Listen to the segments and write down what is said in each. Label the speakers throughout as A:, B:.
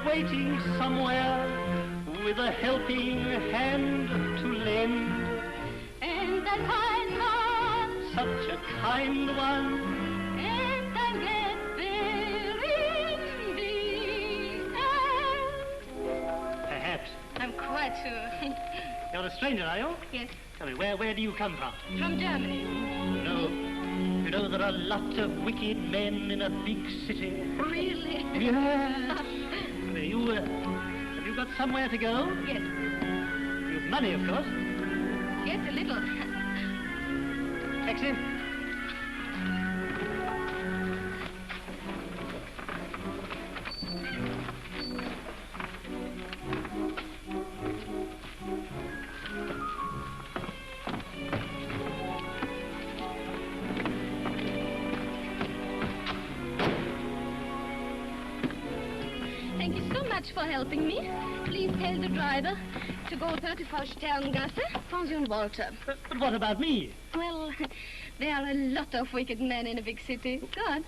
A: Waiting somewhere with a helping hand to lend.
B: And that kind one,
A: such a kind one,
B: and I'm glad very indeed.
A: Perhaps.
B: I'm quite sure.
A: You're a stranger, are you?
B: Yes.
A: Tell me, where do you come from?
B: From Germany.
A: You know there are lots of wicked men in a big city.
B: Really?
A: Yes. Have you got somewhere to go?
B: Yes.
A: You've money, of course.
B: Yes, a little.
A: Taxi.
B: Thank you so much for helping me. Please tell the driver to go 34 Sterngasse, Pension Walter.
A: But what about me?
B: Well, there are a lot of wicked men in a big city. Go on.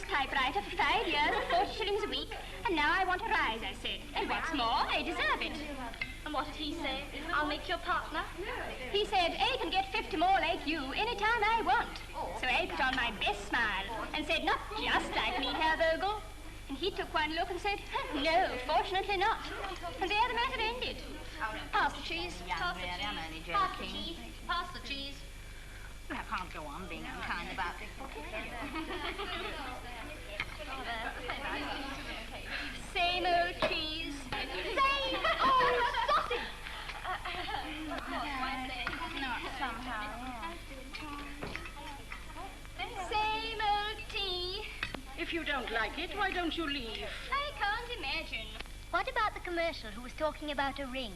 C: Typewriter for 5 years at 40 shillings a week, and now I want a rise, I said. And what's more, I deserve it.
D: And what did he say? I'll make you a partner?
C: He said, I can get 50 more like you any time I want. So I put on my best smile and said, not just like me, Herr Vogel. And he took one look and said, no, fortunately not. And there the matter ended.
D: Pass the cheese.
C: Pass the cheese.
D: I'm only
C: Pass the
D: joking.
C: cheese. Pass the cheese.
D: Well, I can't go on being unkind about this.
C: Same old cheese. Same old sausage.
D: Not somehow.
C: Same old tea.
E: If you don't like it, why don't you leave?
C: I can't imagine.
F: What about the commercial who was talking about a ring?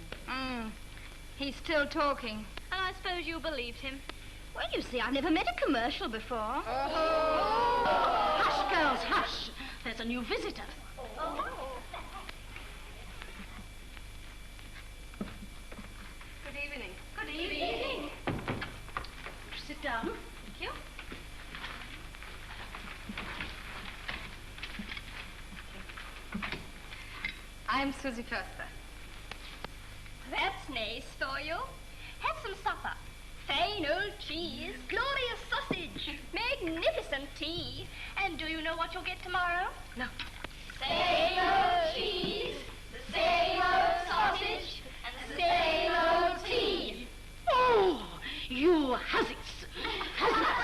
B: He's still talking.
D: And I suppose you believed him.
B: Well, you see, I've never met a commercial before.
E: Hush, girls, hush. There's a new visitor.
B: Good evening.
C: Good evening.
E: Sit down.
C: Thank you.
B: I'm Susie Foster.
C: That's nice for you. Have some supper. Fine old cheese. Glorious sausage. Magnificent tea. And do you know what you'll get tomorrow?
B: No.
C: Same old cheese. The same old sausage. And the same old tea.
E: Oh, you hussies. Hussies.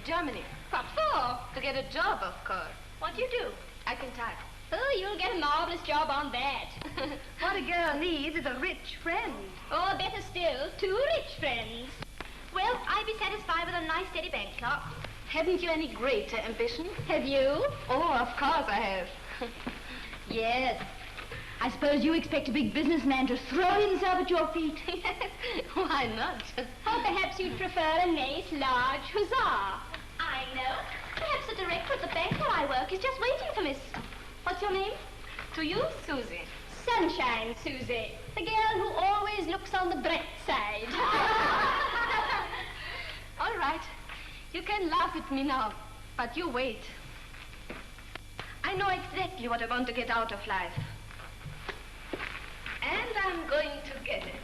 B: Germany.
C: What for?
B: To get a job, of course.
C: What do you do?
B: I can type.
C: Oh, you'll get a marvelous job on that.
B: What a girl needs is a rich friend.
C: Or better still, 2 rich friends.
F: Well, I'd be satisfied with a nice steady bank clerk.
B: Haven't you any greater ambition?
C: Have you?
B: Oh, of course I have.
E: Yes. I suppose you expect a big businessman to throw himself at your feet.
B: Why not?
C: Or perhaps you'd prefer a nice, large huzzah.
F: I know. Perhaps the director of the bank where I work is just waiting for Miss... What's your name?
B: To you, Susie.
C: Sunshine Susie, the girl who always looks on the bright side.
B: All right. You can laugh at me now, but you wait. I know exactly what I want to get out of life. And I'm going to get it.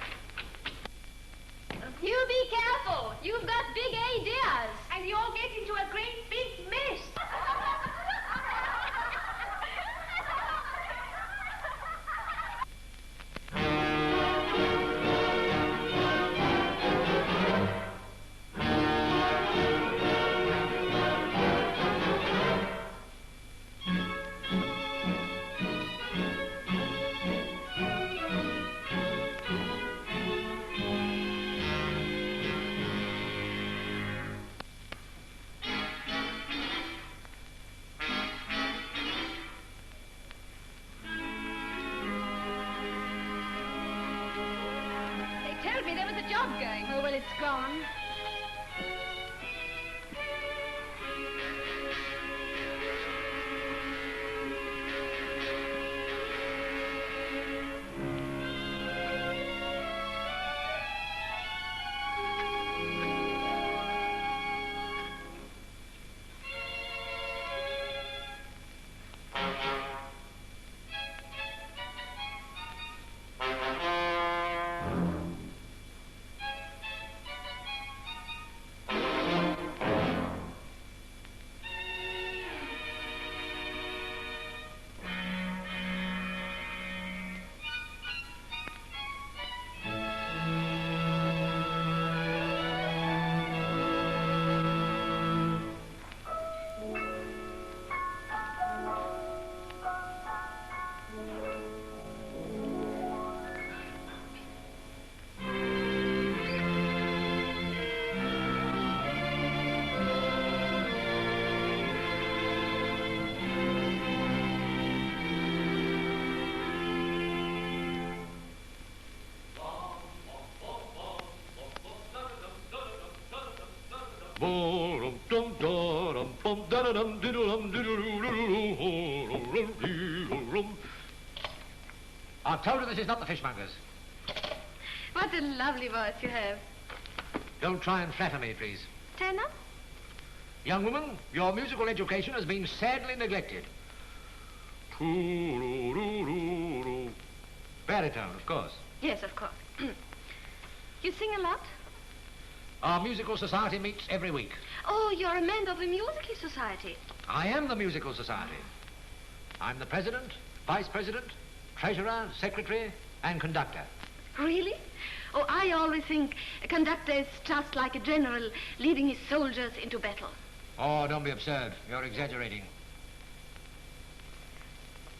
C: You be careful. You've got big ideas.
B: And you'll get into a great big mess. Told me there was a job going. Oh, well, it's gone.
G: I've told her this is not the fishmonger's.
B: What a lovely voice you have.
G: Don't try and flatter me, please.
B: Tenor?
G: Young woman, your musical education has been sadly neglected. Baritone, of course.
B: Yes, of course. You sing a lot?
G: Our musical society meets every week.
B: Oh, you're a member of the musical society.
G: I am the musical society. I'm the president, vice president, treasurer, secretary, and conductor.
B: Really? Oh, I always think a conductor is just like a general leading his soldiers into battle.
G: Oh, don't be absurd. You're exaggerating.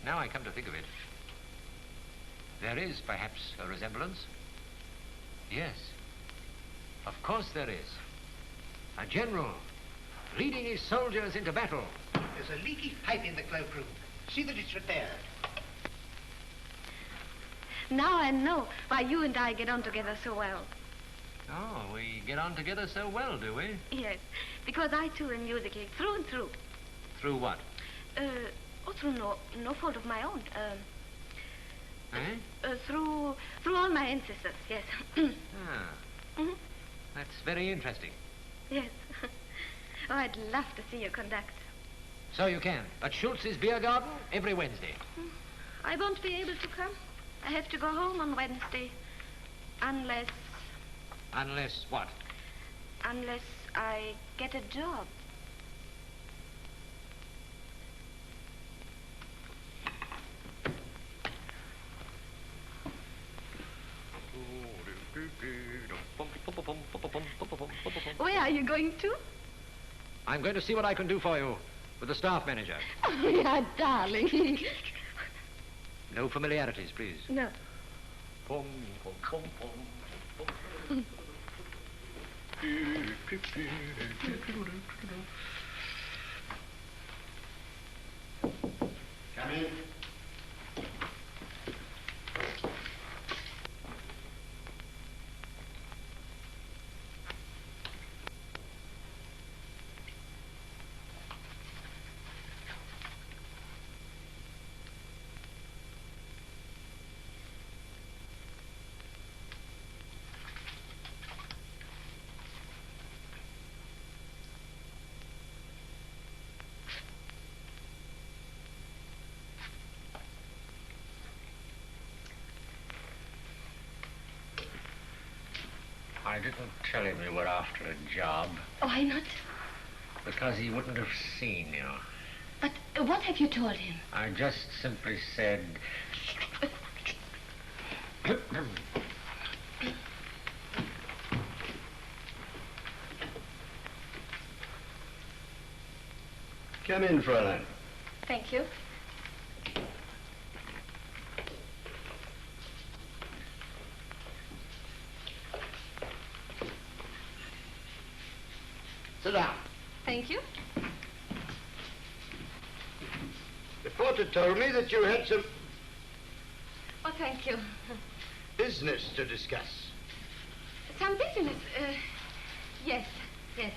G: Now I come to think of it, there is perhaps a resemblance. Yes, of course there is. A general leading his soldiers into battle.
H: There's a leaky pipe in the cloakroom. See that it's repaired.
B: Now I know why you and I get on together so well.
G: Oh, we get on together so well, do we?
B: Yes, because I too am musical, through and through.
G: Through what?
B: Through no fault of my own. Through all my ancestors, yes.
G: Mm-hmm. That's very interesting.
B: Yes. Oh, I'd love to see you conduct.
G: So you can. At Schultz's Beer Garden every Wednesday.
B: I won't be able to come. I have to go home on Wednesday. Unless...
G: Unless what?
B: Unless I get a job. Where are you going to?
G: I'm going to see what I can do for you with the staff manager.
B: Oh, yeah, darling.
G: No familiarities, please.
B: No.
G: Pom, pom, pom, pom.
I: Come in.
J: I didn't tell him you were after a job.
B: Why not?
J: Because he wouldn't have seen you.
B: But what have you told him?
J: I just simply said...
I: Come in, Fräulein.
B: Thank you.
I: Sit down.
B: Thank you.
I: The porter told me that you had some
B: Oh, thank you.
I: business to discuss.
B: Some business. Yes, yes.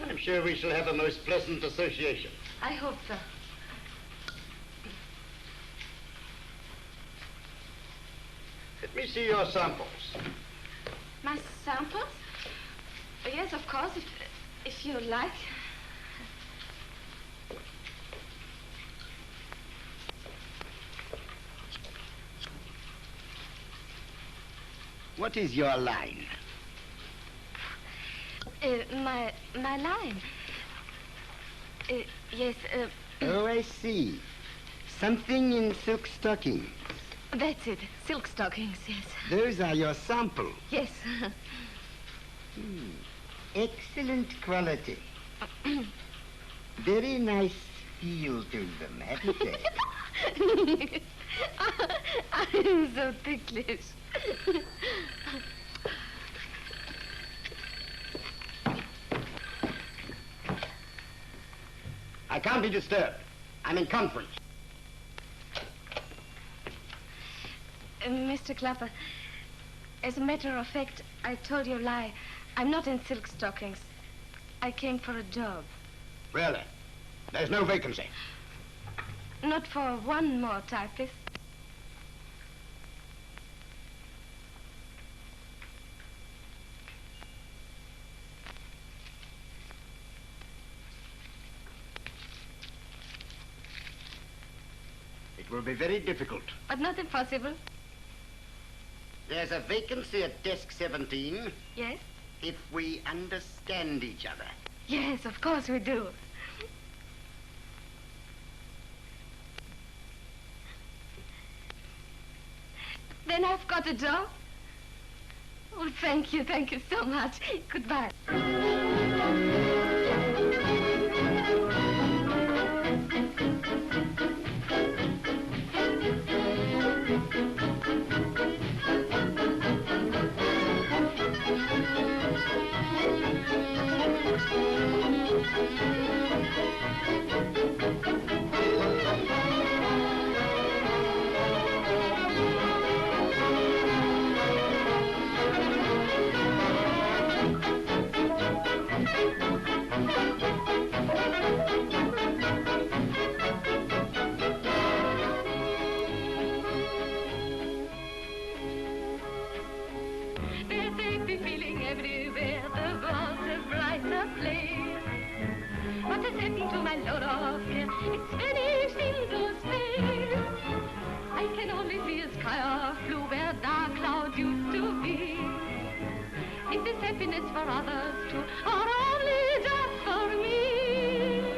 I: I'm sure we shall have a most pleasant association.
B: I hope so.
I: Let me see your samples.
B: My samples? Yes, of course, if you like.
I: What is your line?
B: My line. Yes,
I: Oh, I see. Something in silk stockings.
B: that's it. Silk stockings, yes.
I: Those are your samples.
B: Yes.
I: Excellent quality. Very nice feel to them, haven't they?
B: I'm so ticklish.
I: I can't be disturbed. I'm in conference.
B: Mr. Clapper, as a matter of fact, I told you a lie. I'm not in silk stockings. I came for a job.
I: Really? There's no vacancy.
B: Not for one more typist.
I: It will be very difficult.
B: But not impossible.
I: There's a vacancy at desk 17
B: Yes?
I: if we understand each other.
B: Yes, of course we do. Then I've got a job? Oh, thank you so much. Goodbye. For others too, or only just for me.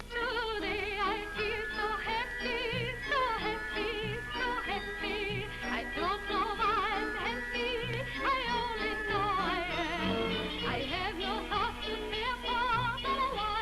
B: Today I feel so happy, so happy, so happy. I don't know why I'm happy, I only know I am. I have no thought to fear for, but why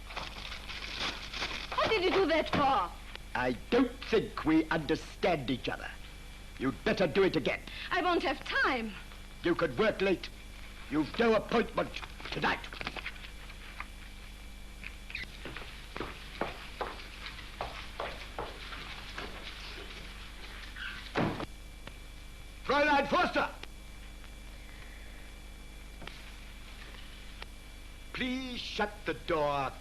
E: that for?
K: I don't think we understand each other. You'd better do it again.
E: I won't have time.
K: You could work late. You've no appointment tonight. Fräulein Foster! Please shut the door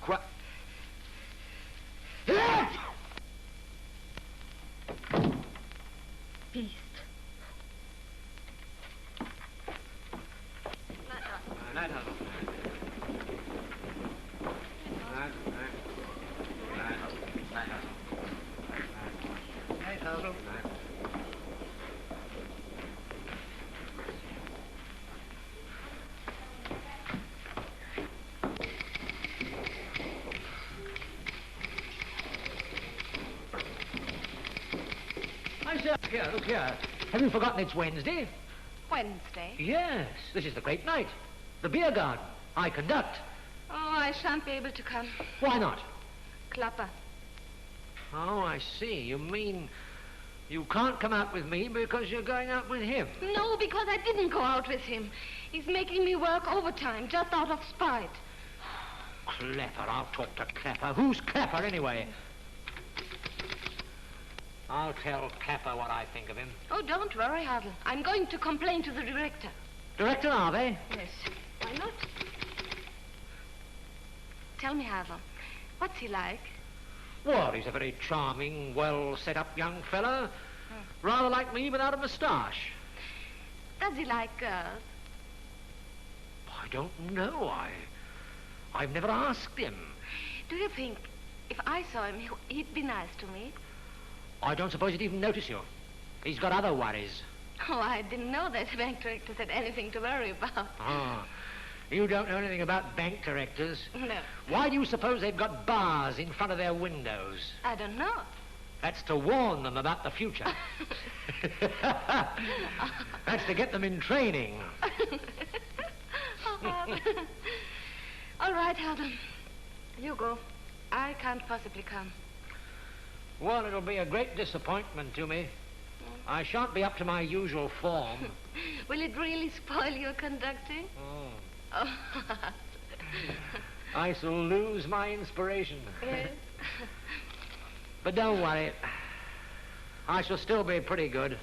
E: Beast.
G: Night, Hazel. Look here. Have you forgotten it's Wednesday?
E: Wednesday?
G: Yes, this is the great night. The beer garden. I conduct.
E: Oh, I shan't be able to come.
G: Why not?
E: Clapper.
G: Oh, I see. You mean you can't come out with me because you're going out with him?
E: No, because I didn't go out with him. He's making me work overtime, just out of spite.
G: Clapper, I'll talk to Clapper. Who's Clapper, anyway? I'll tell Clapper what I think of him.
E: Oh, don't worry, Hazel. I'm going to complain to the director.
G: Director, are they?
E: Yes. Why not? Tell me, Hazel, what's he like?
G: Well, he's a very charming, well-set-up young fella. Rather like me without a moustache.
E: Does he like girls?
G: I don't know. I've never asked him.
E: Do you think if I saw him, he'd be nice to me?
G: I don't suppose he'd even notice you. He's got other worries.
E: Oh, I didn't know that bank directors had anything to worry about.
G: Ah, you don't know anything about bank directors?
E: No.
G: Why do you suppose they've got bars in front of their windows?
E: I don't know.
G: That's to warn them about the future. That's to get them in training.
E: All right, Hazel. You go. I can't possibly come.
G: Well, it'll be a great disappointment to me. I shan't be up to my usual form.
E: Will it really spoil your conducting?
G: Oh. I shall lose my inspiration.
E: Yes.
G: But don't worry. I shall still be pretty good.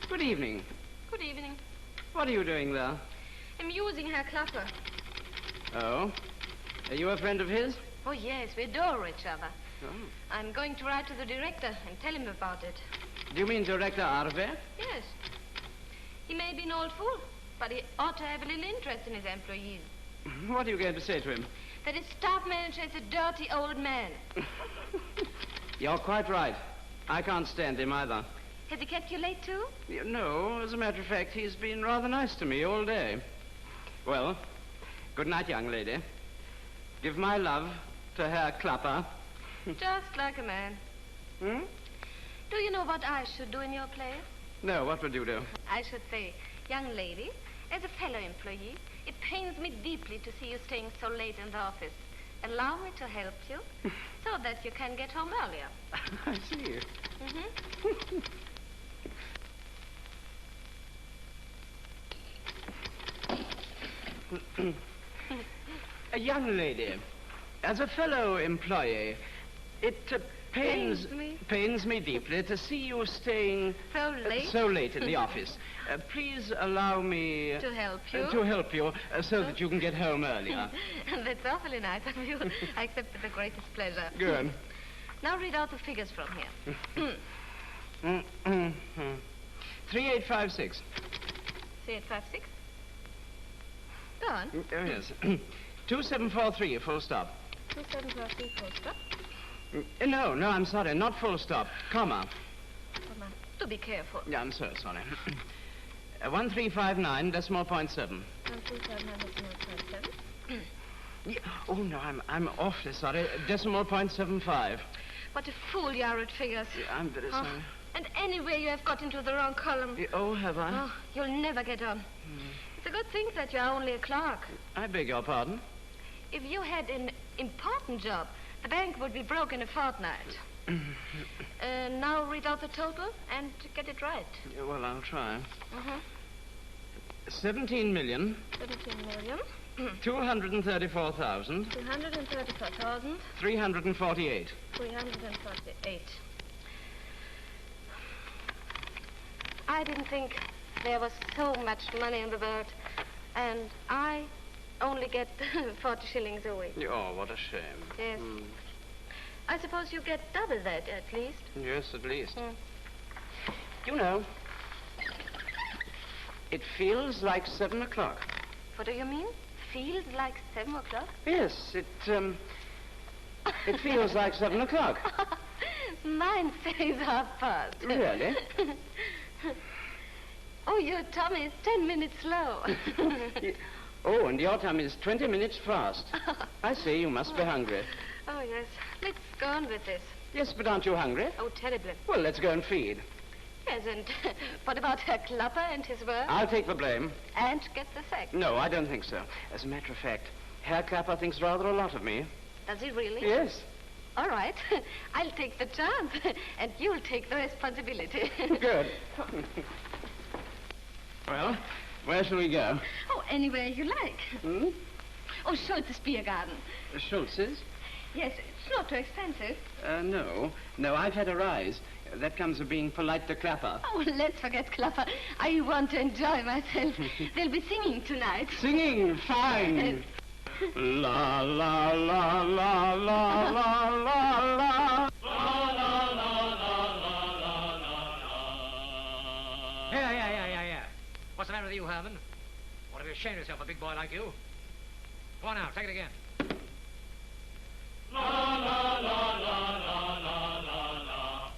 L: Good evening.
E: Good evening.
L: What are you doing there?
E: Amusing Herr Clapper.
L: Oh? Are you a friend of his?
E: Oh, yes, we adore each other.
L: Oh.
E: I'm going to write to the director and tell him about it.
L: Do you mean Director Arve?
E: Yes. He may be an old fool, but he ought to have a little interest in his employees.
L: What are you going to say to him?
E: That his staff manager is a dirty old man.
L: You're quite right. I can't stand him either.
E: Has he kept you late, too?
L: No, as a matter of fact, he's been rather nice to me all day. Well, good night, young lady. Give my love to Herr Clapper.
E: Just like a man.
L: Hmm?
E: Do you know what I should do in your place?
L: No, what would you do?
E: I should say, young lady, as a fellow employee, it pains me deeply to see you staying so late in the office. Allow me to help you so that you can get home earlier.
L: I see.
E: Mm-hmm.
L: A young lady, as a fellow employee, it pains me deeply to see you staying so late in the office. Please allow me
E: to help you.
L: So that you can get home earlier.
E: That's awfully nice of you. I accept with the greatest pleasure.
L: Good.
E: Now read out the figures from here.
L: 3856.
E: 3856. Go on.
L: Oh, yes. 2743, full stop.
E: 2743, full stop.
L: No, I'm sorry, not full stop. Comma.
E: Comma. Do be careful.
L: Yeah, I'm so sorry. 1359, decimal point 7.
E: 1359, decimal point 7.
L: Yeah. Oh, no, I'm awfully sorry. Decimal point 75.
E: What a fool you are at figures.
L: Yeah, I'm very sorry.
E: And anyway, you have got into the wrong column.
L: Oh, have I?
E: Oh, you'll never get on. It's a good thing that you are only a clerk.
L: I beg your pardon?
E: If you had an important job, the bank would be broke in a fortnight. Now read out the total and get it right.
L: Yeah, well, I'll try. 17 million.
E: 17 million.
L: 234,000.
E: 234,000.
L: 348.
E: 348. I didn't think there was so much money in the world, and I only get 40 shillings a week.
L: Oh, what a shame.
E: Yes. I suppose you get double that, at least.
L: Yes, at least. You know, it feels like 7 o'clock.
E: What do you mean? Feels like 7 o'clock?
L: Yes, it feels like 7 o'clock.
E: Mine says 1:30.
L: Really?
E: Oh, your tummy is 10 minutes slow.
L: Oh, and your time is 20 minutes fast. I see, you must be hungry.
E: Oh, yes. Let's go on with this.
L: Yes, but aren't you hungry?
E: Oh, terribly.
L: Well, let's go and feed.
E: Yes, and what about Herr Klapper and his work?
L: I'll take the blame.
E: And get the sack.
L: No, I don't think so. As a matter of fact, Herr Klapper thinks rather a lot of me.
E: Does he really?
L: Yes.
E: All right. I'll take the chance, and you'll take the responsibility.
L: Good. Well, where shall we go?
E: Oh, anywhere you like. Oh, Schultz's Beer Garden.
L: Schultz's?
E: Yes, it's not too expensive.
L: No, I've had a rise. That comes of being polite to Klapper.
E: Oh, let's forget Klapper. I want to enjoy myself. They'll be singing tonight.
L: Singing? Fine. La, la, la, la, la, la, la, la.
G: Yeah. What's the matter with you, Herman? Ought to be ashamed of yourself, a big boy like you. Go on now, take it again. La, la, la, la, la, la, la, la.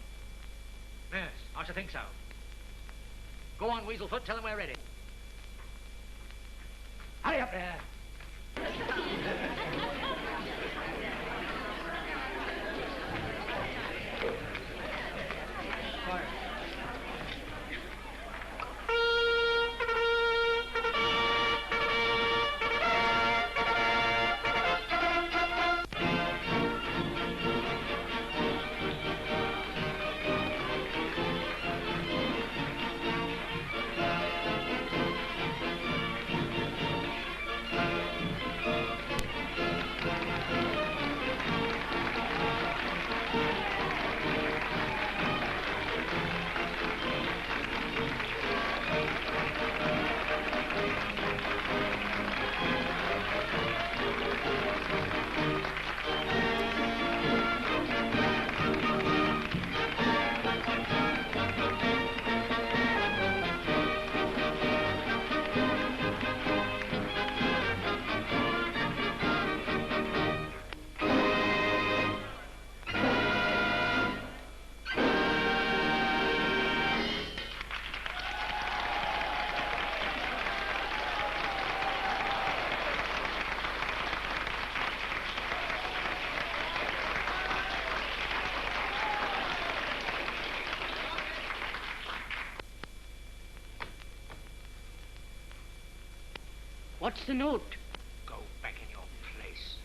G: Yes, I should think so. Go on, Weaselfoot, tell them we're ready. Hurry up there.
A: What's the note?
G: Go back in your place.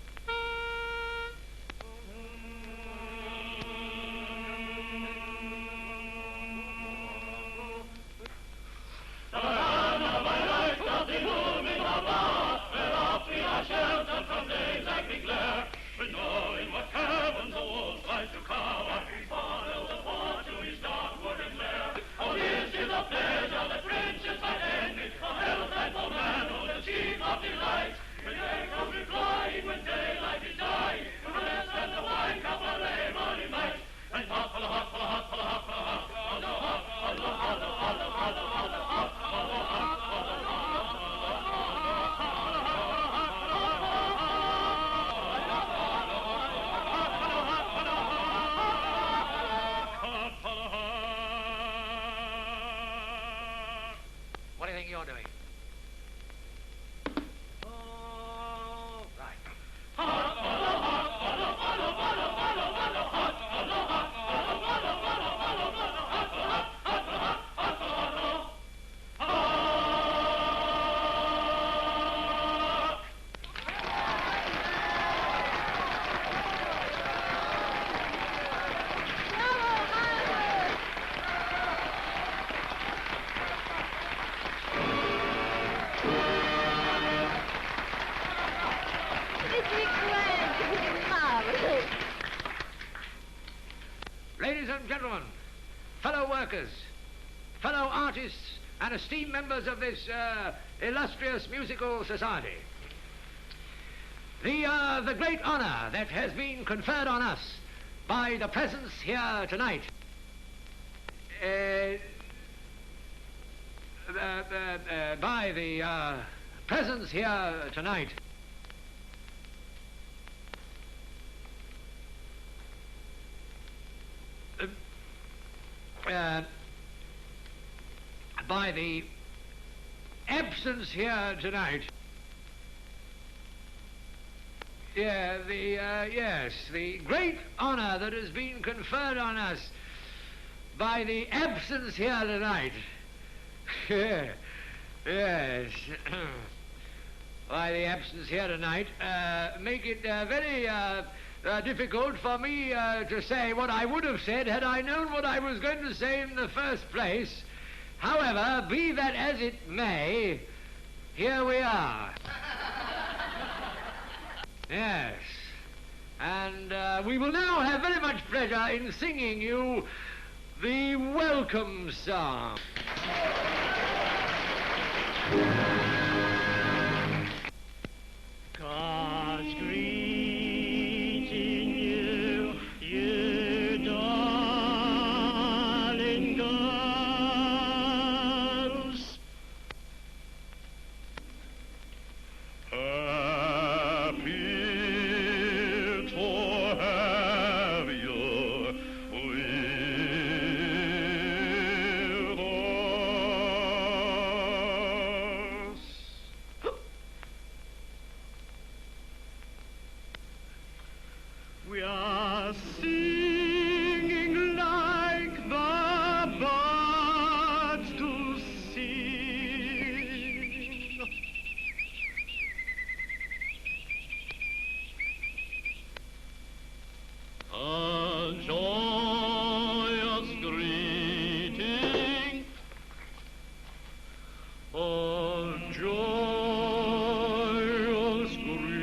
G: Ladies and gentlemen, fellow workers, fellow artists, and esteemed members of this illustrious musical society, the great honor that has been conferred on us by the presence here tonight by the presence here tonight by the absence here tonight. Yes, the great honor that has been conferred on us by the absence here tonight. Yes. By the absence here tonight, make it very difficult for me to say what I would have said had I known what I was going to say in the first place. However, be that as it may, here we are. Yes. And we will now have very much pleasure in singing you the welcome song.
A: God's greeting you, you darling girls. Happy to have you with us. We are singing like the birds to sing. A joyous greeting, a joyous greeting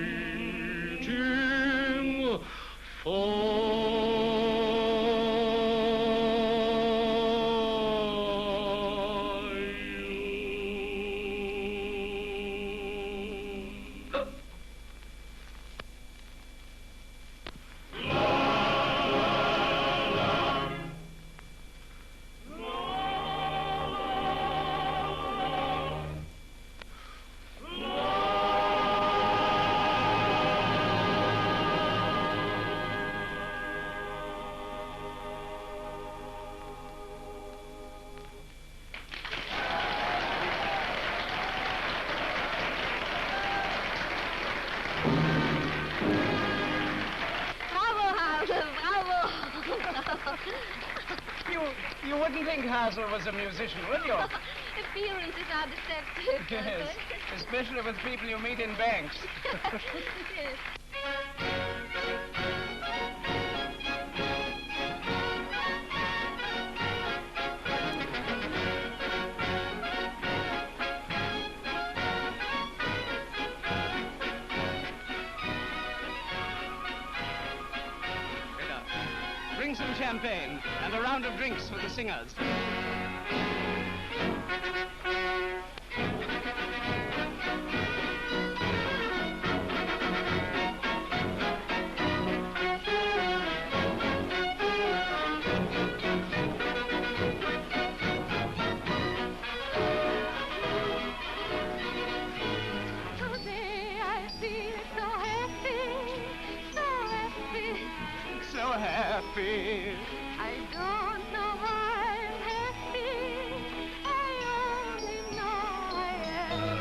A: for
L: You wouldn't think Hazel was a musician, would you?
E: Appearances are deceptive.
L: Yes, especially with people you meet in banks.
E: Yes.
L: Bring some champagne and a round of drinks for the singers.
B: Today I feel so happy, so happy.
L: So happy.
B: I don't know why I'm happy. I only know I am.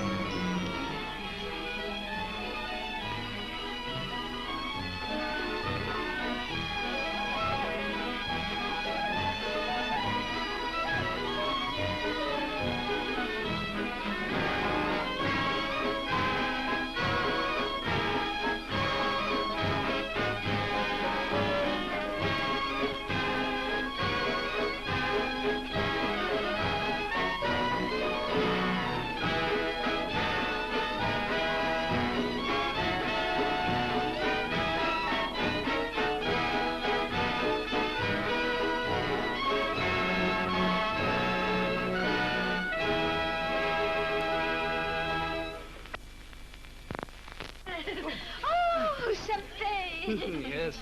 L: Yes.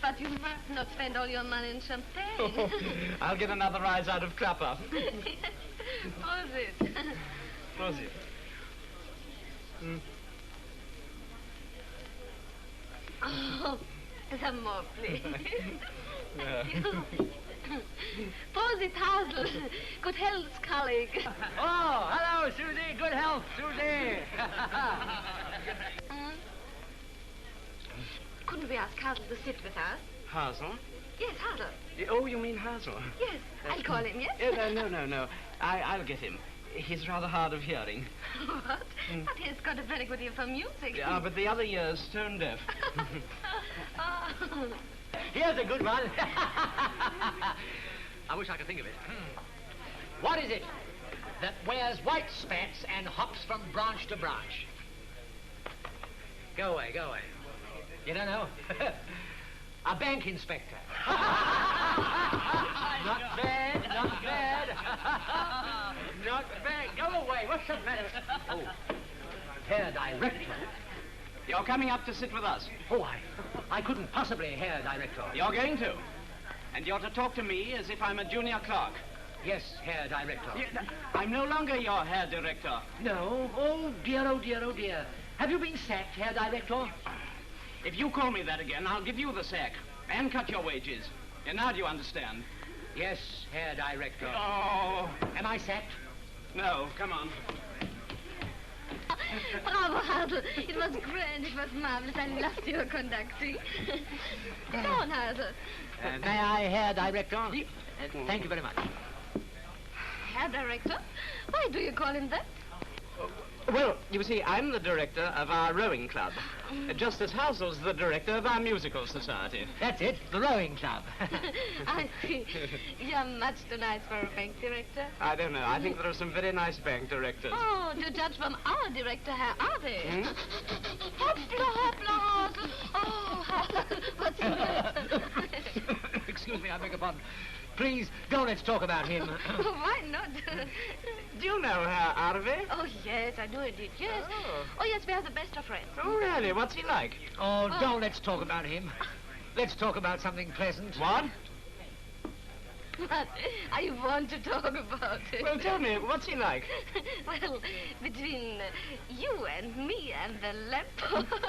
E: But you must not spend all your money in champagne.
L: Oh, I'll get another rise out of Klapper.
E: Prosit.
L: Prosit.
E: Oh, some more, please.
L: Yeah.
E: Thank you. Prosit, Hazel. Good health, colleague.
G: Oh, hello, Susie. Good health, Susie.
E: Couldn't we ask Hazel to sit with us?
L: Hazel?
E: Yes, Hazel.
L: Oh, you mean Hazel?
E: Yes, I'll call him, yes?
L: No. I'll get him. He's rather hard of hearing.
E: What? But he's got a very good ear for music.
L: Yeah, but the other ear's stone deaf.
E: Oh.
G: Here's a good one. I wish I could think of it. What is it that wears white spats and hops from branch to branch? Go away. You don't know? A bank inspector. Not bad. Not bad. Go away. What's the matter? Oh, Herr Director.
L: You're coming up to sit with us.
G: Oh, I couldn't possibly, Herr Director.
L: You're going to. And you're to talk to me as if I'm a junior clerk.
G: Yes, Herr Director.
L: I'm no longer your Herr Director.
G: No? Oh, dear. Have you been sacked, Herr Director?
L: If you call me that again, I'll give you the sack. And cut your wages. And now do you understand?
G: Yes, Herr Director.
L: Oh.
G: Am I sacked?
L: No, come on.
E: Bravo, Hazel. It was grand. It was marvelous. I loved your conducting. Go on, Hazel.
G: May I, Herr Director? Thank you very much.
E: Herr Director? Why do you call him that?
L: Well, you see, I'm the director of our rowing club. Just as Hazel's the director of our musical society.
G: That's it, the rowing club.
E: I see. You're much too nice for a bank director.
L: I don't know. I think there are some very nice bank directors.
E: Oh, to judge from our director, Herr Ave. Hoppla, Hazel. Oh, what's the matter?
G: Excuse me, I beg your pardon. Please, don't let's talk about him.
E: Why not?
L: Do you know Herr Arve?
E: Oh, yes, I do indeed, yes. Oh, yes, we are the best of friends.
L: Oh, really? What's he like?
G: Oh, don't let's talk about him. Let's talk about something pleasant.
L: What?
E: What? I want to talk about it.
L: Well, tell me, what's he like?
E: Well, between you and me and the lamp.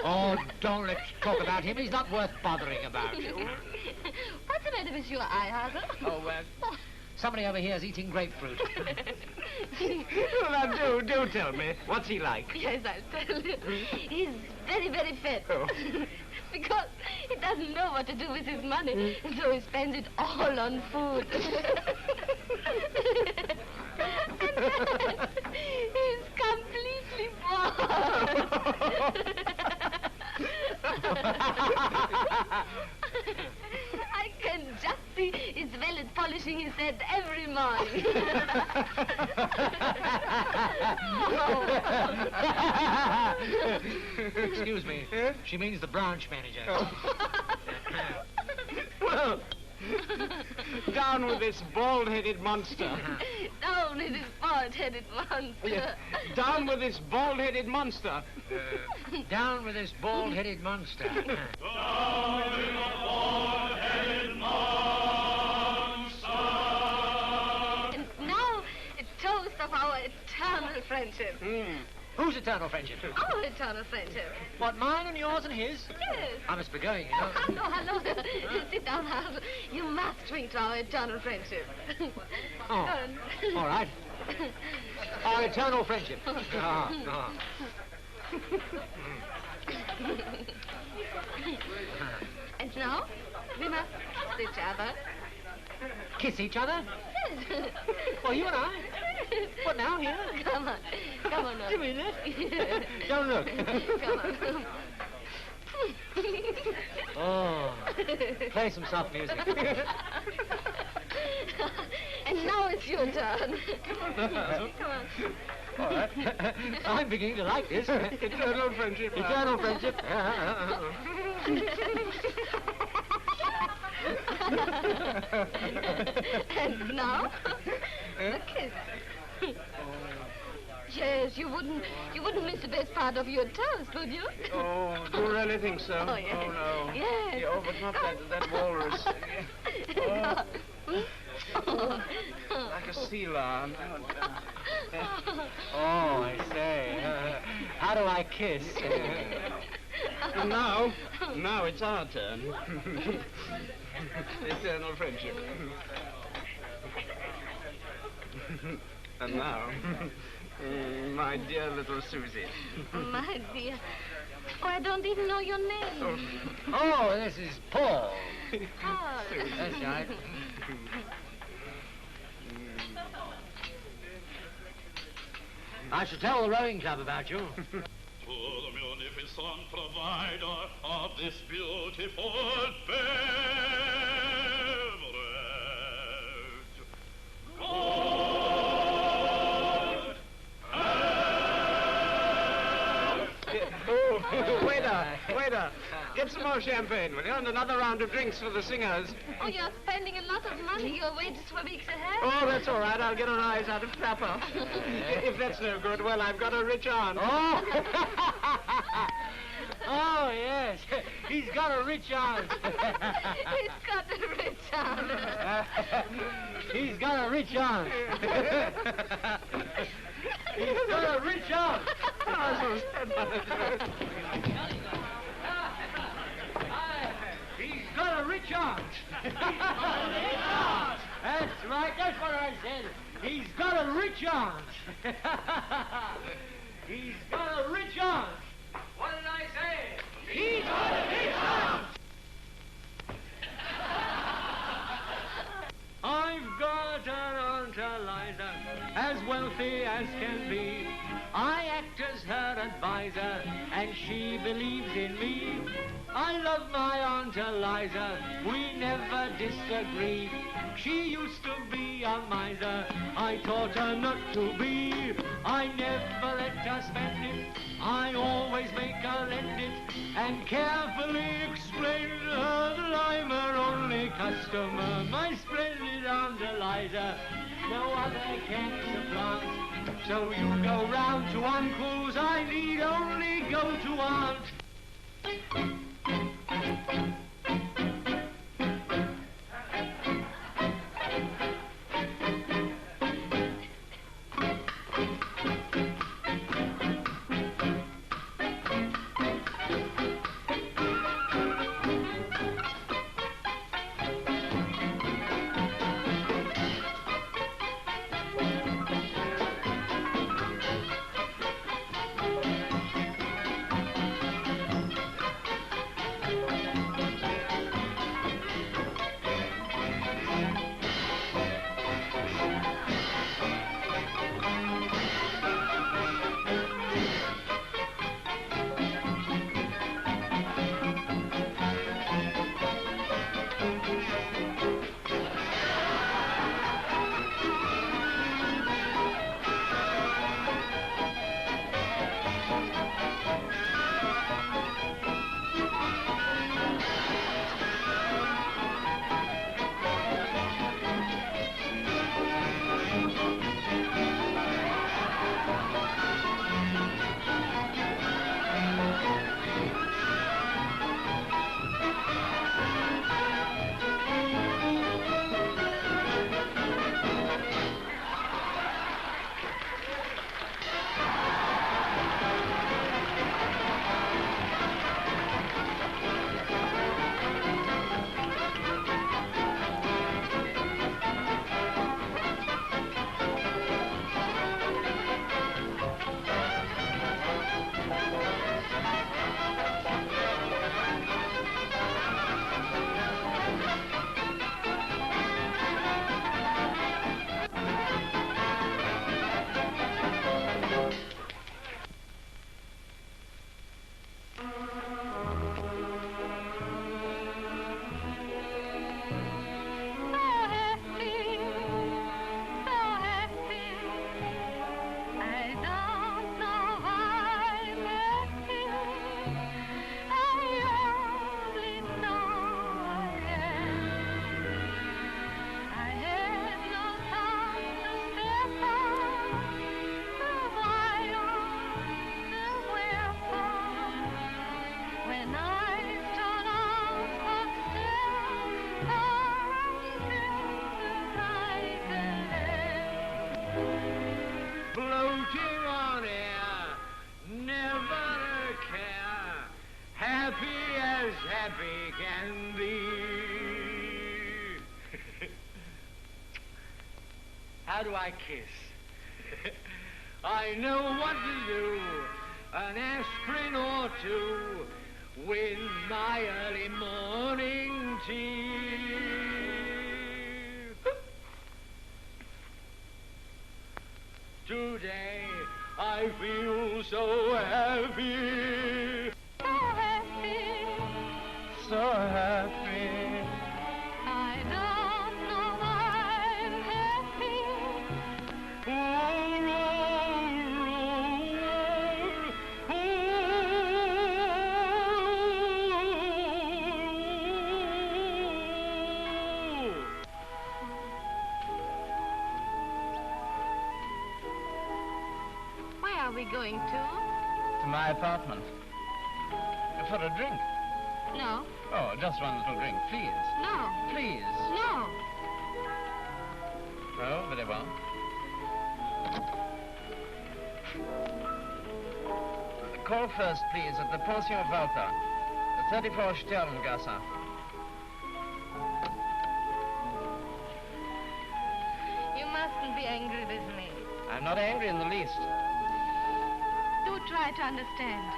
G: Oh, don't let's talk about him. He's not worth bothering about.
E: What's the matter with your eye, Hazel?
G: Oh, somebody over here is eating grapefruit.
L: Well, now, do tell me. What's he like?
E: Yes, I'll tell you. He's very, very fat.
L: Oh.
E: Because he doesn't know what to do with his money, and so he spends it all on food. And then he's completely bored. I can just see his valet polishing his head every morning.
G: Excuse me. She means the branch manager.
L: Well, down with this bald-headed monster.
E: Down with this bald-headed monster.
L: Yeah. Down with this bald-headed monster.
G: Down with this bald-headed monster.
M: Down with the bald-headed monster.
E: And now, a toast of our eternal friendship.
G: Whose eternal friendship?
E: Our eternal friendship.
G: What, mine and yours and his?
E: Yes.
G: I must be going, you know.
E: Hello. Sit down, Hazel. You must drink to our eternal friendship.
G: Oh, all right. Our eternal friendship.
E: And now, we must kiss each other.
G: Kiss each other?
E: Yes.
G: Well, you and I. What now, here?
E: Come on now.
G: Do you mean it? Don't look.
E: Come on.
G: Oh, play some soft music.
E: And now it's your turn. Come on.
G: All right. I'm beginning to like this.
L: Eternal friendship.
G: Eternal friendship.
E: And now, the kiss. yes, you wouldn't miss the best part of your toast, would you?
L: Oh, do you really think so?
E: Oh, yes.
L: Oh, no.
E: Yes.
L: Yeah, oh, but not that walrus. Oh. Like a sea lion.
M: Oh, I say. How do I kiss?
L: And now it's our turn. Eternal friendship. And now, my dear little Susie.
E: My dear. Oh, I don't even know your name.
M: Oh, this is Paul.
E: Paul.
M: That's right. I shall tell the rowing club about you.
N: To the munificent provider of this beautiful beverage.
L: Waiter, get some more champagne, will you? And another round of drinks for the singers.
E: Oh, you're spending a lot of money. Your wages for weeks ahead.
L: Oh, that's all right. I'll get a rise out of Clapper. If that's no good, well, I've got a rich aunt.
M: Oh! Oh, yes. He's got a rich aunt.
E: He's got a rich aunt.
M: He's got a rich aunt. He's got a rich aunt. He's got a rich aunt. That's right. That's what I said. He's got a rich aunt. He's got a rich aunt. What did I say? He's got a rich aunt. I've got an Aunt Eliza, as wealthy as can be. I act as her advisor, and she believes in me. I love my Aunt Eliza, we never disagree. She used to be a miser, I taught her not to be. I never let her spend it, I always make her lend it, and carefully explain to her that I'm her only customer. My splendid Aunt Eliza, no other can supplant. So you go round to Uncle's, I need only go to Aunt. and thee. How do I kiss? I know what to do, an aspirin or two with my early morning tea. Today I feel so happy.
B: So happy.
M: So happy.
B: I don't know why I'm happy.
E: Where are we going to?
L: To my apartment. For a drink.
E: No.
L: Oh, just one little drink, please.
E: No.
L: Please.
E: No.
L: Oh, very well. Call first, please, at the Pension Walter, 34 Sterngasse.
E: You mustn't be angry with me.
L: I'm not angry in the least.
E: Do try to understand.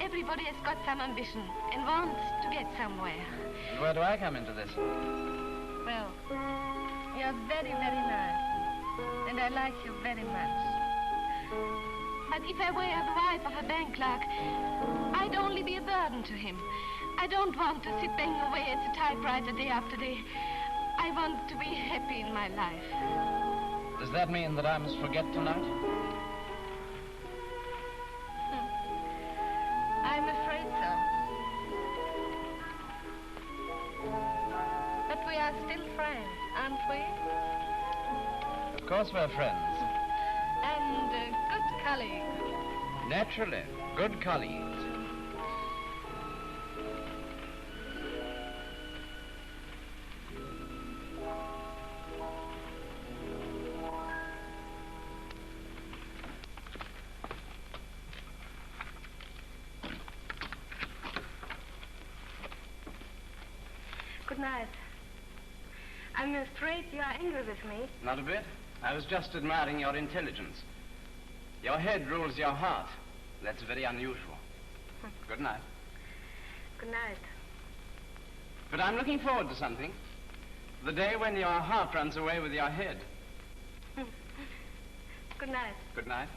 E: Everybody has got some ambition and wants to get somewhere.
L: And where do I come into this?
E: Well, you're very, very nice. And I like you very much. But if I were the wife of a bank clerk, I'd only be a burden to him. I don't want to sit banging away at the typewriter day after day. I want to be happy in my life.
L: Does that mean that I must forget tonight?
E: I'm afraid so. But we are still friends, aren't we?
L: Of course we're friends.
E: And good colleagues.
L: Naturally, good colleagues.
E: Good night. I'm afraid you are angry with me.
L: Not a bit. I was just admiring your intelligence. Your head rules your heart. That's very unusual. Good night.
E: Good night.
L: But I'm looking forward to something. The day when your heart runs away with your head.
E: Good night.
L: Good night.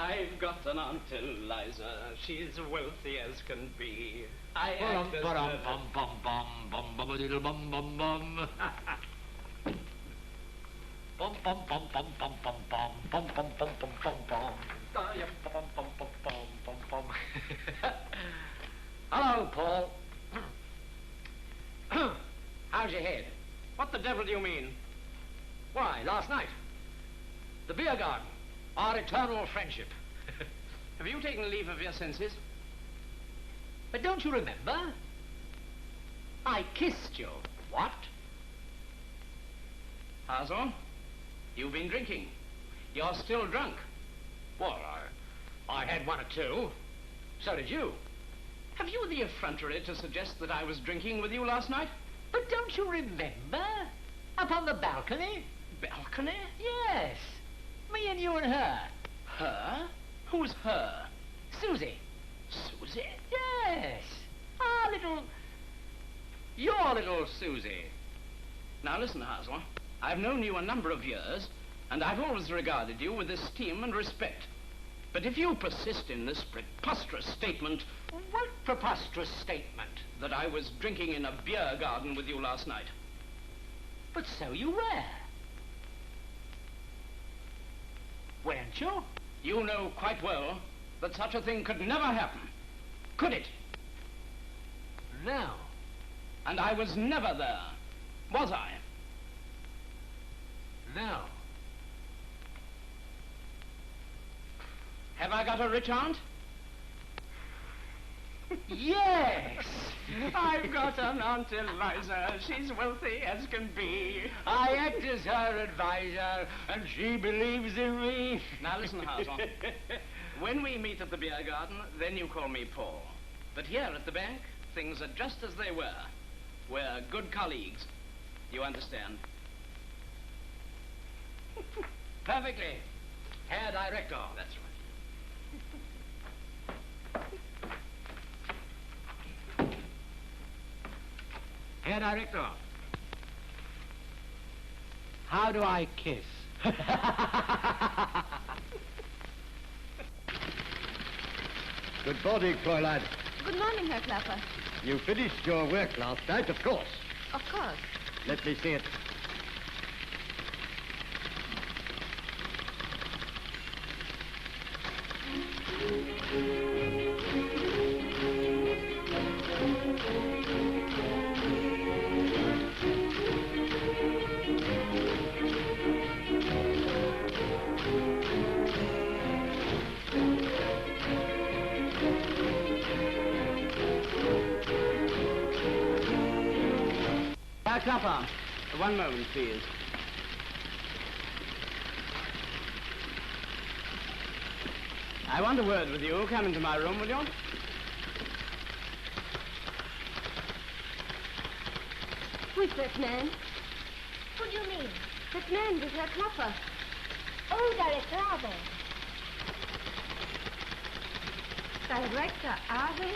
L: I've got an Aunt Eliza. She's wealthy as can be. I act as
G: Bum bum bum bum bum bum diddle bum bum bum. Bum bum bum bum bum bum bum bum bum bum bum bum bum. Bum bum bum bum bum bum. Hello, Paul. How's your head?
L: What the devil do you mean?
G: Why, last night. The beer garden. Our eternal friendship.
L: Have you taken leave of your senses?
G: But don't you remember? I kissed you. What?
L: Hazel, you've been drinking. You're still drunk.
G: Well, I had one or two. So did you.
L: Have you the effrontery to suggest that I was drinking with you last night?
G: But don't you remember? Up on the balcony?
L: Balcony?
G: Yes. Me and you and her.
L: Her? Who's her?
G: Susie.
L: Susie?
G: Yes. Your little Susie.
L: Now listen, Hazel. I've known you a number of years, and I've always regarded you with esteem and respect. But if you persist in this preposterous statement...
G: What preposterous statement?
L: That I was drinking in a beer garden with you last night.
G: But so you were. Weren't you?
L: You know quite well that such a thing could never happen. Could it?
G: No.
L: And I was never there, was I?
G: No.
L: Have I got a rich aunt?
G: Yes!
L: I've got an Aunt Eliza. She's wealthy as can be.
G: I act as her advisor, and she believes in me.
L: Now listen, Hazel. When we meet at the beer garden, then you call me Paul. But here at the bank, things are just as they were. We're good colleagues. You understand?
G: Perfectly. Herr Director.
L: That's right.
G: Herr Director. How do I kiss?
I: Good morning, Fräulein.
E: Good morning, Herr Klapper.
I: You finished your work last night, of course.
E: Of course.
I: Let me see it.
L: Herr Klapper, one moment, please. I want a word with you. Come into my room, will you?
E: Who's that man?
F: What do you mean?
E: That man with Herr Klapper.
F: Oh, Director Abel.
E: Director Abel?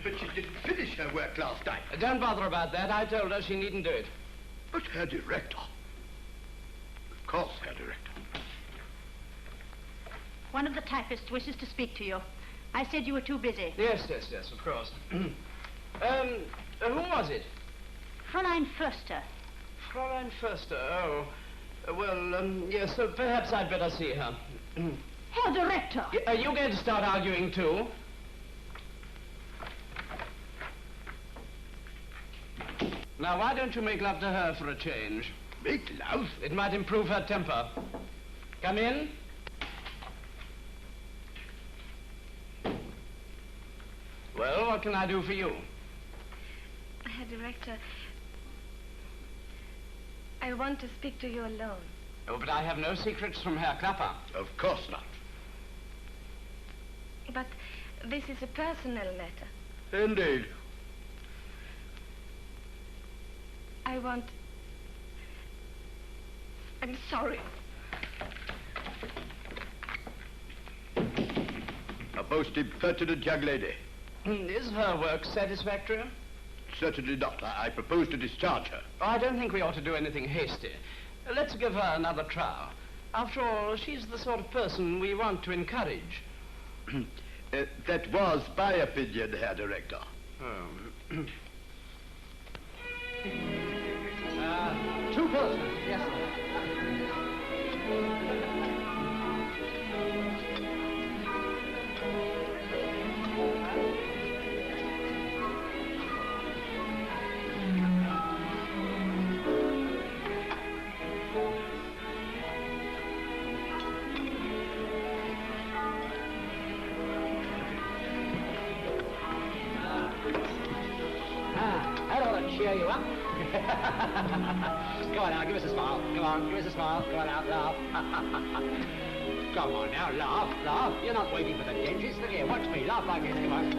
O: But she didn't finish her work last night.
L: Don't bother about that. I told her she needn't do it.
O: But Herr Director. Of course, Herr Director.
P: One of the typists wishes to speak to you. I said you were too busy.
L: Yes, of course. Who was it?
P: Fräulein Förster.
L: Fräulein Förster, oh. Yes, perhaps I'd better see her.
P: Herr Director!
L: Are you going to start arguing, too? Now, why don't you make love to her for a change?
O: Make love?
L: It might improve her temper. Come in. Well, what can I do for you?
E: Herr Director, I want to speak to you alone.
L: Oh, but I have no secrets from Herr Klapper.
O: Of course not.
E: But this is a personal matter.
O: Indeed.
E: I'm sorry.
O: A most impertinent young lady.
L: Is her work satisfactory?
O: Certainly not. I propose to discharge her.
L: I don't think we ought to do anything hasty. Let's give her another trial. After all, she's the sort of person we want to encourage.
O: That was my opinion, Herr Director.
L: Two postmen. Yes, sir.
G: Cheer you up. Go on now, give us a smile. Come on, give us a smile. Go on now, laugh. Come on now, laugh, laugh. You're not waiting for the dentist. Look here, watch me. Laugh like this. Come on.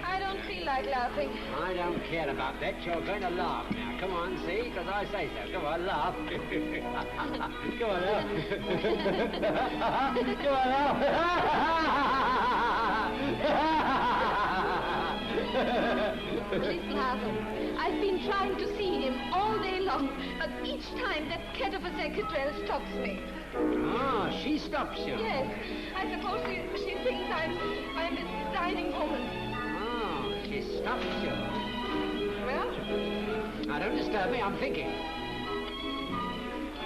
E: I don't feel like laughing.
G: I don't care about that. You're going to laugh now. Come on, see? Because I say so. Come on, laugh. Come on, laugh. Come on, laugh.
E: Please, Hazel, I've been trying to see him all day long, but each time that cat of a secretary stops me.
G: Ah, she stops you?
E: Yes. I suppose she thinks I'm a designing woman.
G: Oh, she stops you.
E: Well?
G: Now, don't disturb me, I'm thinking.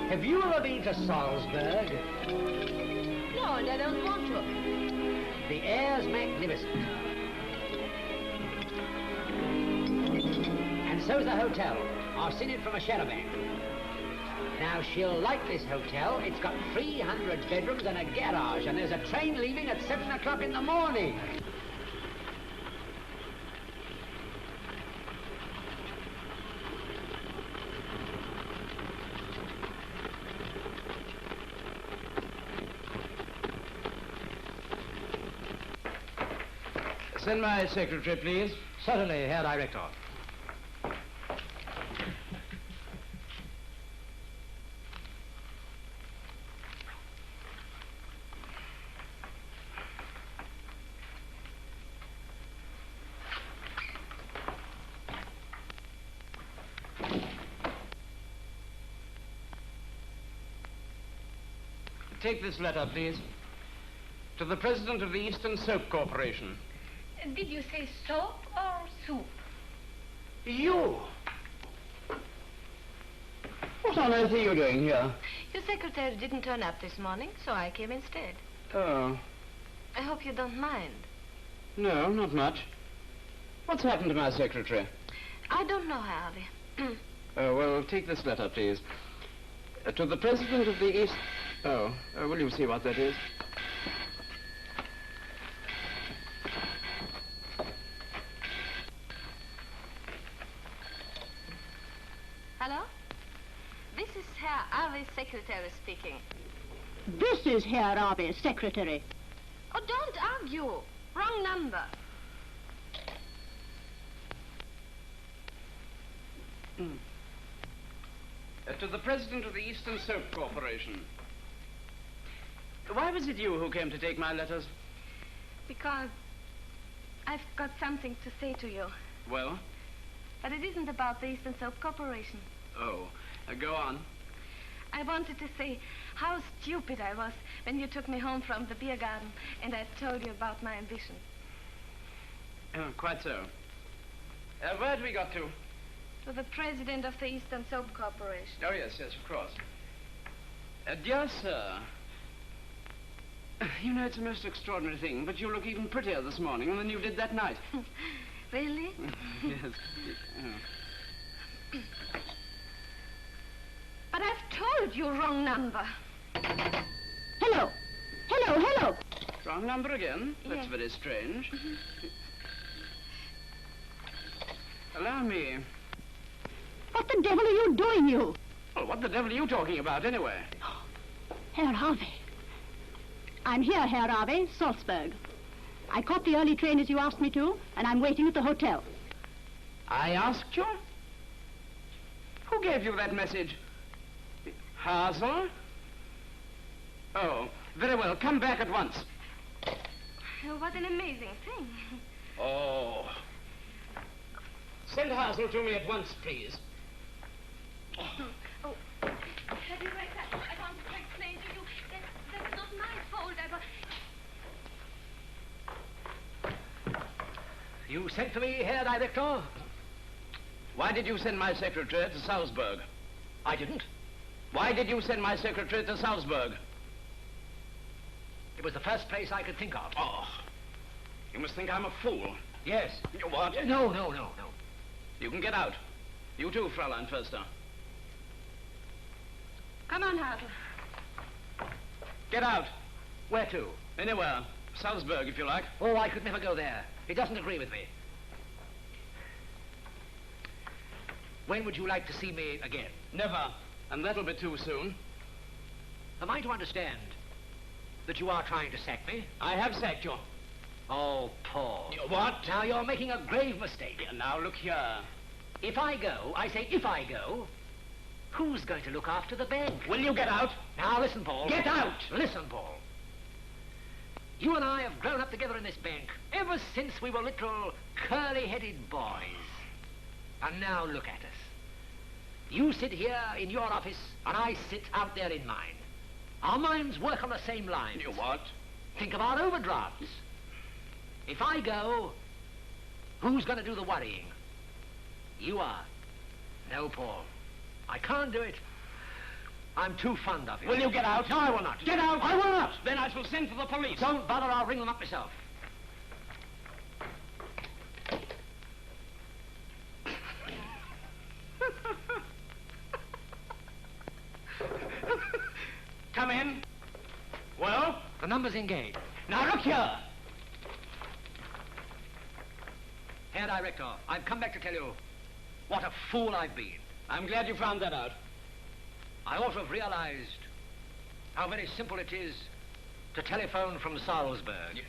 G: Have you ever been to Salzburg?
E: No, and I don't want to.
G: The air's magnificent. And so's the hotel. I've seen it from a charabanc. Now, she'll like this hotel. It's got 300 bedrooms and a garage, and there's a train leaving at 7 o'clock in the morning.
L: Send my secretary, please.
G: Certainly, Herr Director.
L: Take this letter, please. To the President of the Eastern Soap Corporation.
E: Did you say soap or soup?
L: You! What on earth are you doing here?
E: Your secretary didn't turn up this morning, so I came instead.
L: Oh.
E: I hope you don't mind.
L: No, not much. What's happened to my secretary?
E: I don't know, Harvey.
L: Well, take this letter, please. To the President of the East... will you see what that is?
E: Hello? This is Herr Harvey's secretary speaking.
P: This is Herr Harvey's secretary.
E: Oh, don't argue. Wrong number.
L: To the President of the Eastern Soap Corporation. Why was it you who came to take my letters?
E: Because I've got something to say to you.
L: Well?
E: But it isn't about the Eastern Soap Corporation.
L: Oh, go on.
E: I wanted to say how stupid I was when you took me home from the beer garden and I told you about my ambition.
L: Oh, quite so. Where had we got to?
E: To the President of the Eastern Soap Corporation.
L: Oh, yes, of course. Dear sir, you know, it's a most extraordinary thing, but you look even prettier this morning than you did that night.
E: Really?
L: Yes.
E: But I've told you wrong number.
P: Hello. Hello, hello.
L: Wrong number again? That's
E: Yes.
L: very strange. Allow me.
P: What the devil are you doing, you?
L: Well, what the devil are you talking about, anyway?
P: Herr Harvey. I'm here, Herr Harvey, Salzburg. I caught the early train as you asked me to, and I'm waiting at the hotel.
L: I asked you? Who gave you that message? Hazel? Oh, very well. Come back at once.
E: Oh, what an amazing thing.
L: Oh. Send Hazel to me at once, please.
E: Oh, Herr Director, I wanted to explain to you that's not my fault.
G: You sent for me, Herr Director?
L: Why did you send my secretary to Salzburg?
G: I didn't.
L: Why did you send my secretary to Salzburg?
G: It was the first place I could think of.
L: Oh, you must think I'm a fool.
G: Yes.
L: You what?
G: No.
L: You can get out. You too, Fräulein Förster.
E: Come on, Hazel.
L: Get out.
G: Where to?
L: Anywhere. Salzburg, if you like.
G: Oh, I could never go there. It doesn't agree with me. When would you like to see me again?
L: Never. And that'll be too soon.
G: Am I to understand that you are trying to sack me?
L: I have sacked you.
G: Oh, Paul.
L: What?
G: Now, you're making a grave mistake.
L: Now, look here.
G: If I go, I say if I go, who's going to look after the bank?
L: Will you get out?
G: Now, listen, Paul.
L: Get out!
G: Listen, Paul. You and I have grown up together in this bank ever since we were little curly-headed boys. And now look at us. You sit here in your office, and I sit out there in mine. Our minds work on the same lines.
L: You what?
G: Think of our overdrafts. If I go, who's going to do the worrying? You are. No, Paul. I can't do it. I'm too fond of you.
L: Will you get out?
G: No, I will not.
L: Get out!
G: I will not.
L: Then I shall send for the police.
G: Don't bother, I'll ring them up myself.
L: Come in. Well?
G: The number's engaged.
L: Now look here.
G: Herr Director, I've come back to tell you what a fool I've been.
L: I'm glad you found that out.
G: I ought to have realized how very simple it is to telephone from Salzburg.
L: Yeah.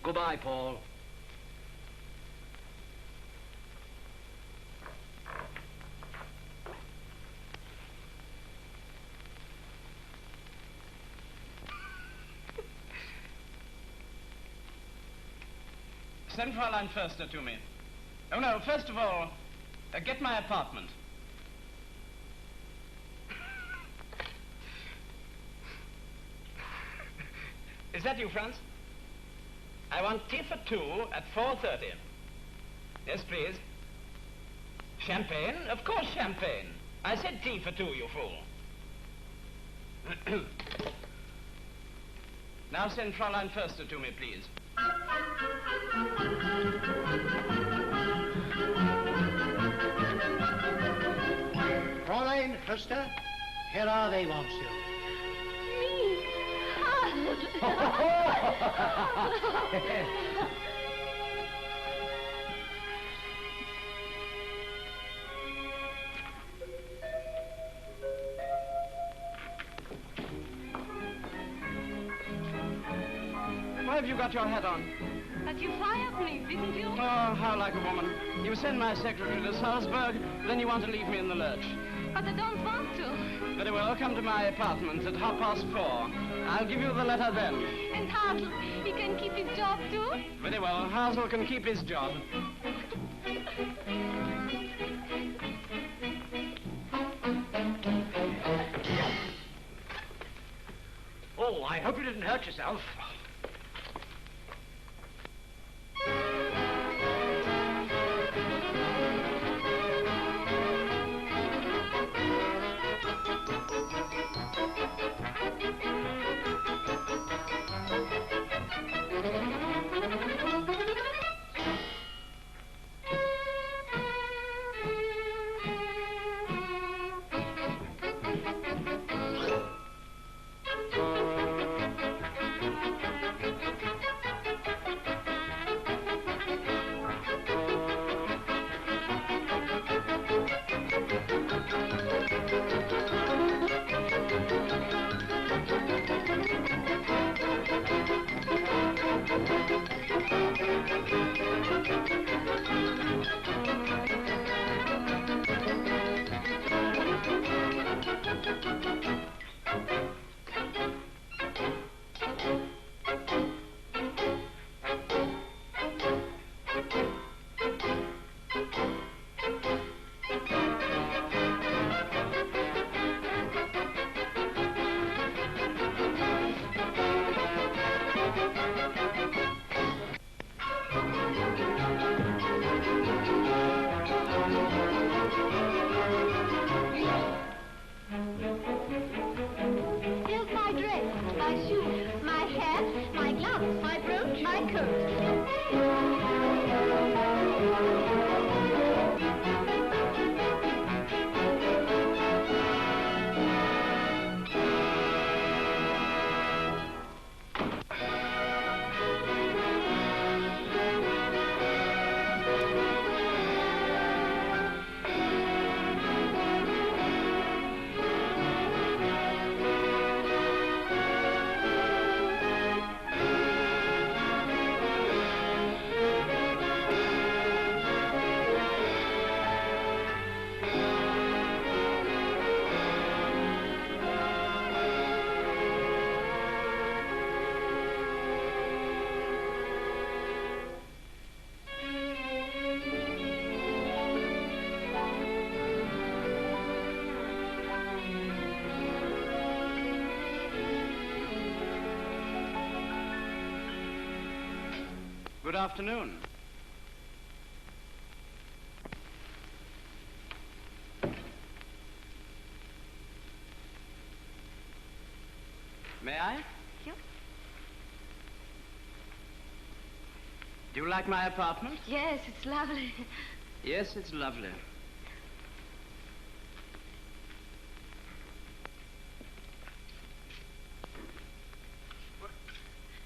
G: Goodbye, Paul.
L: Send Fräulein Förster to me. Oh, no, first of all, get my apartment. Is that you, Franz? I want tea for two at 4:30. Yes, please. Champagne? Of course champagne. I said tea for two, you fool. Now send Fräulein Förster to me, please.
H: Fräulein Förster, Herr Ave wants you.
L: Why have you got your hat on?
E: But you fired me, didn't you?
L: Oh, how like a woman. You send my secretary to Salzburg, then you want to leave me in the lurch.
E: But I don't want to.
L: Very well, come to my apartment at 4:30. I'll give you the letter then.
E: And Hazel, he can keep his job too?
L: Very well, Hazel can keep his job.
G: Oh, I hope you didn't hurt yourself.
L: Good afternoon. May I?
E: You?
L: Do you like my apartment?
E: Yes, it's lovely.
L: Yes, it's lovely.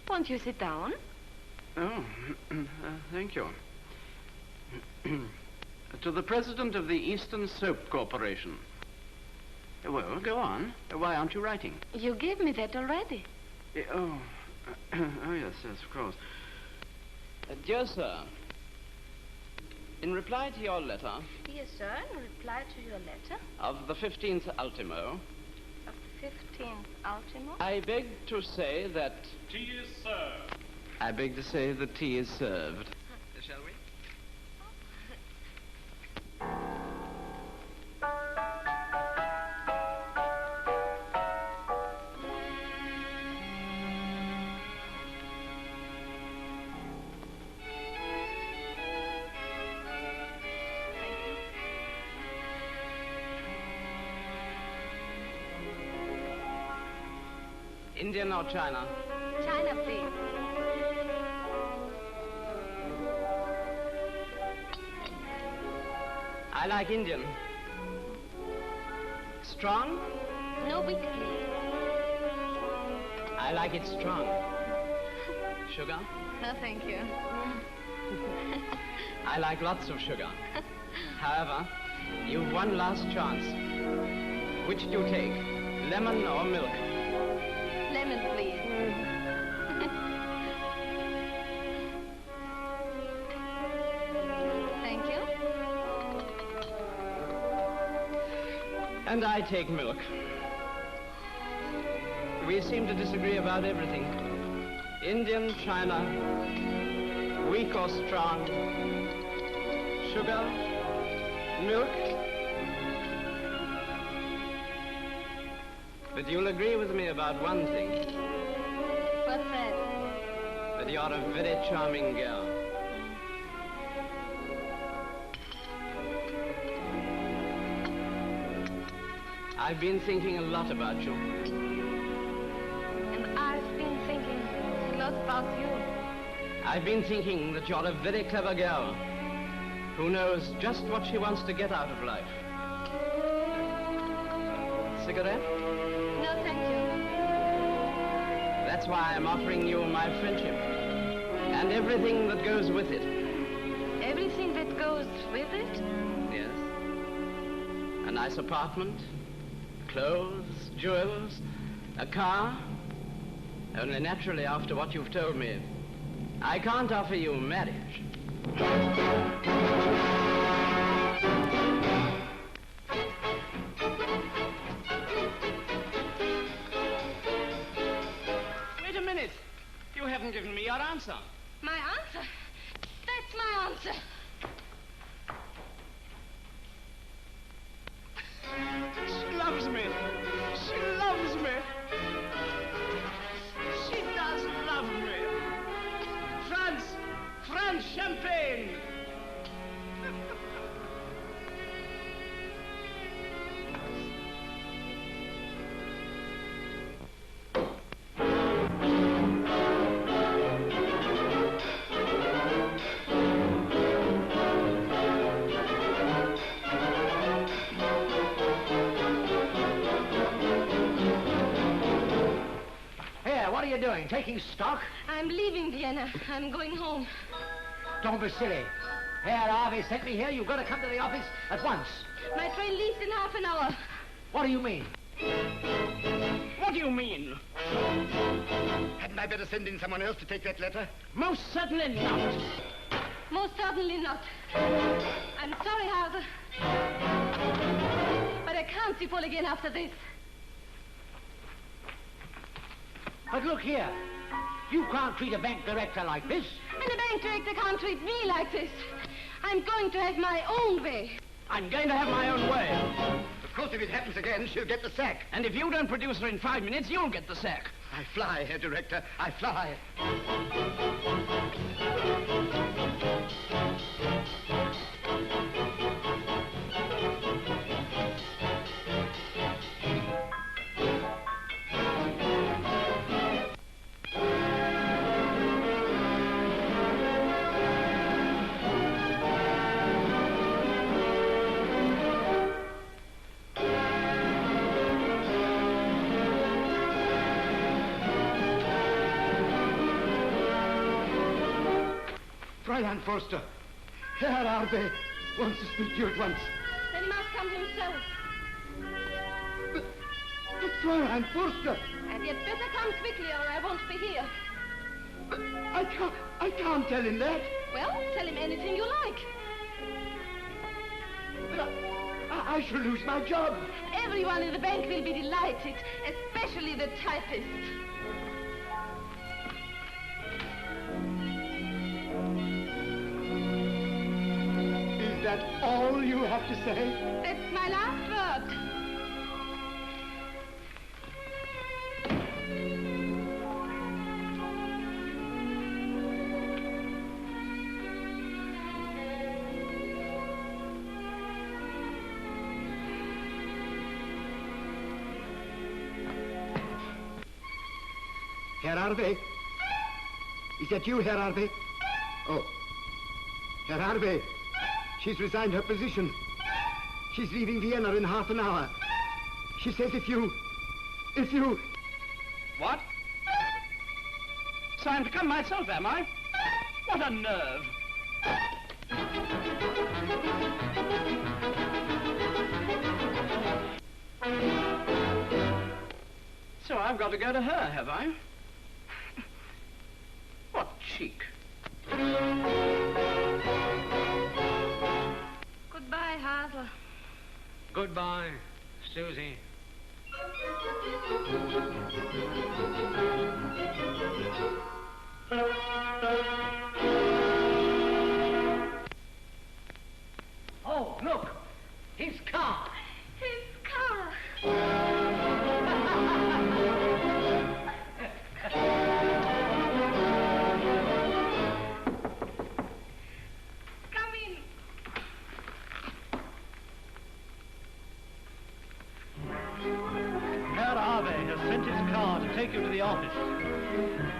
E: Won't you sit down?
L: Oh, thank you. To the president of the Eastern Soap Corporation. Well, go on. Why aren't you writing?
E: You gave me that already.
L: Oh, oh yes, of course. Dear sir, in reply to your letter...
E: Yes, sir, in reply to your letter...
L: Of the 15th ultimo...
E: Of the 15th ultimo...
L: I beg to say that...
N: Tea is served.
L: I beg to say the tea is served. Shall we? Indian or China?
E: China, please.
L: I like Indian. Strong?
E: No weak, please.
L: I like it strong. Sugar?
E: No, thank you.
L: I like lots of sugar. However, you've one last chance. Which do you take? Lemon or milk?
E: Lemon, please. Thank you.
L: And I take milk. We seem to disagree about everything. Indian, China, weak or strong, sugar, milk. But you'll agree with me about one thing.
E: What's that?
L: That you're a very charming girl. I've been thinking a lot about you.
E: And I've been thinking a lot about you.
L: I've been thinking that you're a very clever girl who knows just what she wants to get out of life. Cigarette?
E: No, thank you.
L: That's why I'm offering you my friendship and everything that goes with it.
E: Everything that goes with it?
L: Yes. A nice apartment, clothes, jewels, a car. Only naturally, after what you've told me, I can't offer you marriage. Wait a minute. You haven't given me your answer.
E: My answer? That's my answer.
L: She loves me. She loves me. She does love me. France! France champagne!
G: What are you doing? Taking stock?
E: I'm leaving Vienna. I'm going home.
G: Don't be silly. Herr Harvey sent me here. You've got to come to the office at once.
E: My train leaves in half an hour.
G: What do you mean?
L: What do you mean?
O: Hadn't I better send in someone else to take that letter?
L: Most certainly not.
E: Most certainly not. I'm sorry, Hauser. But I can't see Paul again after this.
G: But look here. You can't treat a bank director like this.
E: And a bank director can't treat me like this. I'm going to have my own way.
L: I'm going to have my own way.
O: Of course, if it happens again, she'll get the sack.
L: And if you don't produce her in 5 minutes, you'll get the sack.
O: I fly, Herr Director. I fly.
I: Fräulein Forster. Herr Arbe wants to speak to you at once.
E: Then he must come himself.
I: But Fräulein Forster.
E: And you'd better come quickly or I won't be here.
I: But I can't tell him that.
E: Well, tell him anything you like.
I: But I shall lose my job.
E: Everyone in the bank will be delighted, especially the typist.
I: Is that all you have to say?
E: That's my last word.
I: Herr Arbe? Is that you, Herr Arbe? Oh. Herr Arbe, she's resigned her position. She's leaving Vienna in half an hour. She says if you...
L: What? So I'm to come myself, am I? What a nerve. So I've got to go to her, have I? What cheek.
E: Goodbye, Hazel.
M: Goodbye, Susie.
A: Oh, look! His car!
E: His car! Come in.
A: Herr Arbe has sent his car to take you to the office.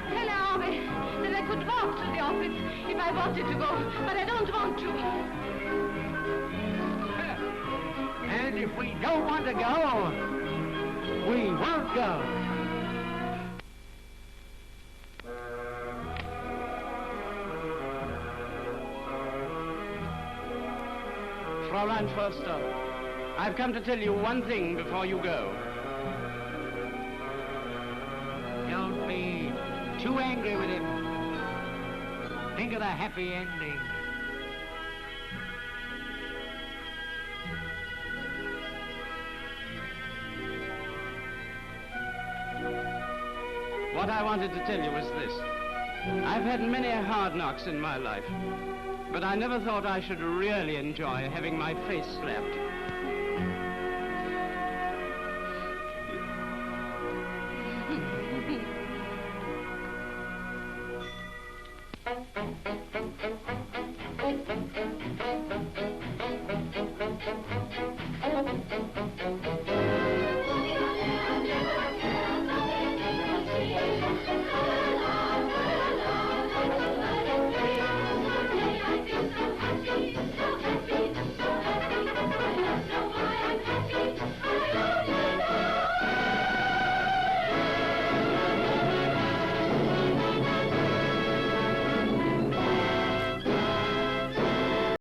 E: Tell Arbe that I could walk to the office if I wanted to go, but I don't want to.
M: And if we don't want to go, we won't go.
L: Fräulein Forster, I've come to tell you one thing before you go.
M: Don't be too angry with him. Think of the happy ending.
L: What I wanted to tell you was this. I've had many hard knocks in my life, but I never thought I should really enjoy having my face slapped.